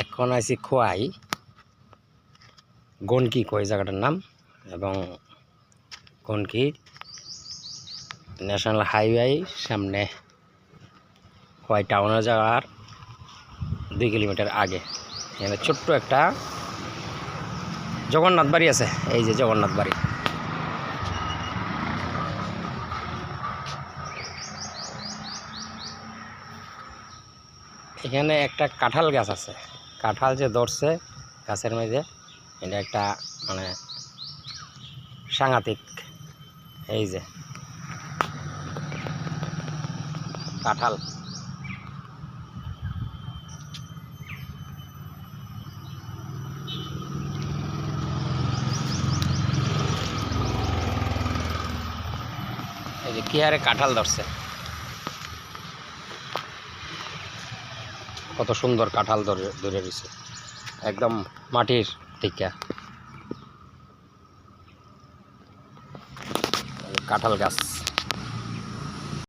এখন আছি খোয়াই গনকি কয় জায়গাটার নাম এবং গনকি ন্যাশনাল হাইওয়ে সামনে খোয়াই টাউনে যাওয়ার 2 কিলোমিটার আগে এখানে ছোট্ট একটা জগন্নাথ বাড়ি আছে। এই যে জগন্নাথ বাড়ি, এখানে একটা কাঁঠাল গাছ আছে। কাঁঠাল যে ধরছে গাছের মধ্যে, এটা একটা মানে সাংঘাতিক। এই যে কাঁঠাল, এই যে কি হারে কাঁঠাল ধরছে, কত সুন্দর কাঁঠাল ধরে রয়েছে একদম মাটির থেকে। কাঁঠাল গাছ।